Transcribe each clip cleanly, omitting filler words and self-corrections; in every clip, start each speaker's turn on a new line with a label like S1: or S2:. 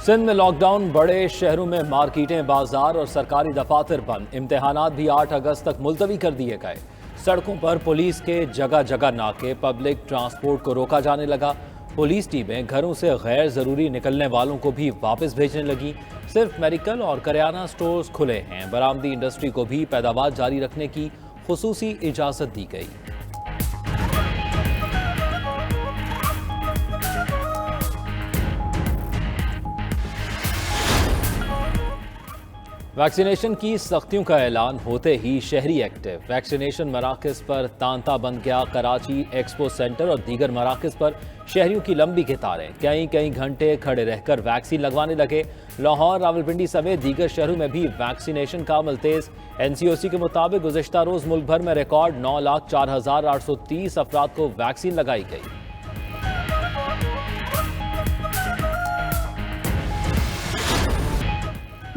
S1: سندھ میں lock down, بڑے شہروں میں مارکیٹیں، بازار اور سرکاری دفاتر بند۔ امتحانات بھی 8 اگست تک ملتوی کر دیے گئے۔ سڑکوں پر پولیس کے جگہ جگہ ناکے، پبلک ٹرانسپورٹ کو روکا جانے لگا۔ پولیس ٹیمیں گھروں سے غیر ضروری نکلنے والوں کو بھی واپس بھیجنے لگی۔ صرف میڈیکل اور کریانہ سٹورز کھلے ہیں۔ برآمدی انڈسٹری کو بھی پیداوار جاری رکھنے کی خصوصی اجازت دی گئی۔ ویکسینیشن کی سختیوں کا اعلان ہوتے ہی شہری ایکٹیو۔ ویکسینیشن مراکز پر تانتا بن گیا۔ کراچی ایکسپو سینٹر اور دیگر مراکز پر شہریوں کی لمبی قطاریں، کئی گھنٹے کھڑے رہ کر ویکسین لگوانے لگے۔ لاہور، راولپنڈی سمیت دیگر شہروں میں بھی ویکسینیشن کا عمل تیز۔ NCOC کے مطابق گزشتہ روز ملک بھر میں ریکارڈ 9,04,830 افراد کو ویکسین لگائی گئی۔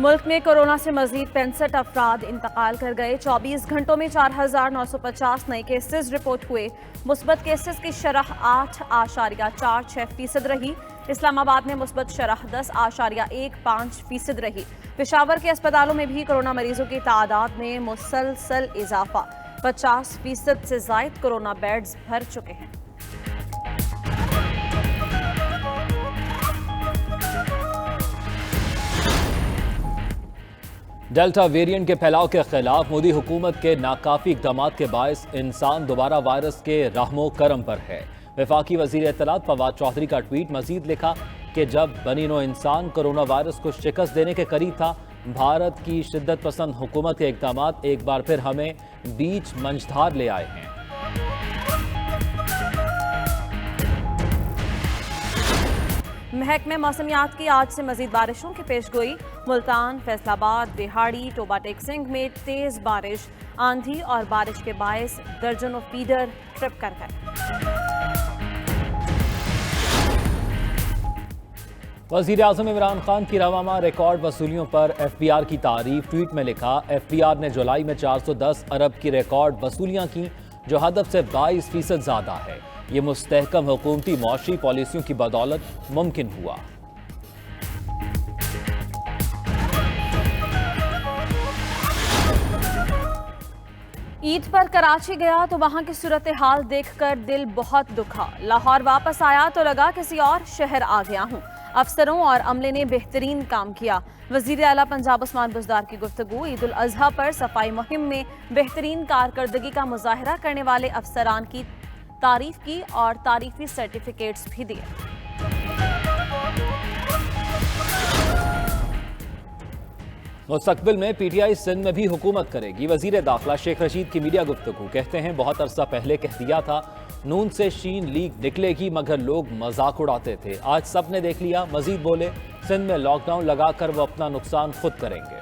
S2: ملک میں کورونا سے مزید 65 افراد انتقال کر گئے۔ 24 گھنٹوں میں 4,950 نئے کیسز رپورٹ ہوئے۔ مثبت کیسز کی شرح 8.46% رہی۔ اسلام آباد میں مثبت شرح 10.15% رہی۔ پشاور کے اسپتالوں میں بھی کورونا مریضوں کی تعداد میں مسلسل اضافہ۔ 50% سے زائد کورونا بیڈز بھر چکے ہیں۔
S1: ڈیلٹا ویرینٹ کے پھیلاؤ کے خلاف مودی حکومت کے ناکافی اقدامات کے باعث انسان دوبارہ وائرس کے رحم و کرم پر ہے۔ وفاقی وزیر اطلاعات فواد چودھری کا ٹویٹ مزید لکھا کہ جب بنی نوع انسان کرونا وائرس کو شکست دینے کے قریب تھا، بھارت کی شدت پسند حکومت کے اقدامات ایک بار پھر ہمیں بیچ منجھدار لے آئے ہیں۔
S2: محکمہ موسمیات کی آج سے مزید بارشوں کی پیش گوئی۔ ملتان، فیصل آباد، دہاڑی، ٹوبا ٹیک سنگھ میں تیز بارش، آندھی اور بارش کے باعث درجنوں فیڈر ٹرپ کر گئے۔
S1: وزیر اعظم عمران خان کی رواں ریکارڈ وصولیوں پر FBR کی تعریف۔ ٹویٹ میں لکھا، FBR نے جولائی میں 410 ارب کی ریکارڈ وصولیاں کی، جو ہدف سے 22% زیادہ ہے۔ یہ مستحکم حکومتی معاشی پالیسیوں کی بدولت ممکن ہوا۔
S2: عید پر کراچی گیا تو وہاں کی صورتحال دیکھ کر دل بہت دکھا۔ لاہور واپس آیا تو لگا کسی اور شہر آ گیا ہوں۔ افسروں اور عملے نے بہترین کام کیا۔ وزیر اعلیٰ پنجاب عثمان بزدار کی گفتگو۔ عید الاضحیٰ پر صفائی مہم میں بہترین کارکردگی کا مظاہرہ کرنے والے افسران کی تعریف کی اور تعریفی سرٹیفکیٹس بھی دیے۔
S1: مستقبل میں PTI سندھ میں بھی حکومت کرے گی۔ وزیر داخلہ شیخ رشید کی میڈیا گفتگو۔ کہتے ہیں بہت عرصہ پہلے کہہ دیا تھا نون سے شین لیگ نکلے گی، مگر لوگ مذاق اڑاتے تھے۔ آج سب نے دیکھ لیا۔ مزید بولے، سندھ میں لاک ڈاؤن لگا کر وہ اپنا نقصان خود کریں گے۔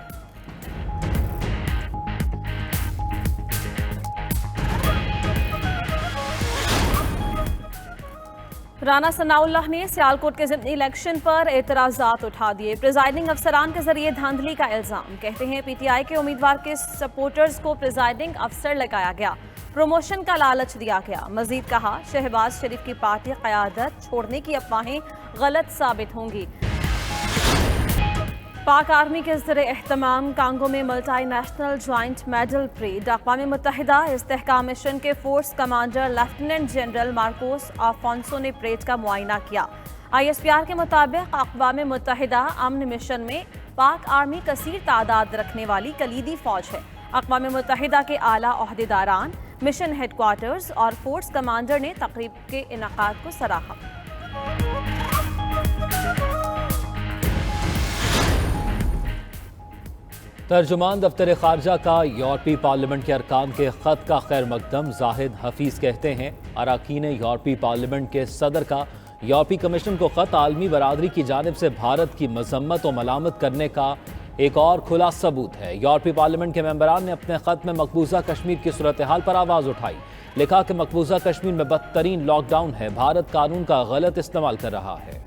S2: رانا ثناء اللہ نے سیالکوٹ کے ضمنی الیکشن پر اعتراضات اٹھا دیے۔ پریزائڈنگ افسران کے ذریعے دھاندلی کا الزام۔ کہتے ہیں PTI کے امیدوار کے سپورٹرز کو پریزائڈنگ افسر لگایا گیا، پروموشن کا لالچ دیا گیا۔ مزید کہا، شہباز شریف کی پارٹی قیادت چھوڑنے کی افواہیں غلط ثابت ہوں گی۔ پاک آرمی کے زیر اہتمام کانگو میں multinational joint medal parade. اقوام متحدہ استحکام مشن کے force commander lieutenant general Marcos Afonso نے پریڈ کا معائنہ کیا۔ ISPR کے مطابق اقوام متحدہ امن مشن میں پاک آرمی کثیر تعداد رکھنے والی کلیدی فوج ہے۔ اقوام متحدہ کے اعلیٰ عہدیداران، مشن ہیڈ کوارٹرز اور فورس کمانڈر نے تقریب کے انعقاد کو سراہا۔
S1: ترجمان دفتر خارجہ کا یورپی پارلیمنٹ کے ارکان کے خط کا خیر مقدم۔ زاہد حفیظ کہتے ہیں اراکین یورپی پارلیمنٹ کے صدر کا یورپی کمیشن کو خط عالمی برادری کی جانب سے بھارت کی مذمت و ملامت کرنے کا ایک اور کھلا ثبوت ہے۔ یورپی پارلیمنٹ کے ممبران نے اپنے خط میں مقبوضہ کشمیر کی صورتحال پر آواز اٹھائی۔ لکھا کہ مقبوضہ کشمیر میں بدترین لاک ڈاؤن ہے، بھارت قانون کا غلط استعمال کر رہا ہے۔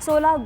S2: 16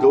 S3: 2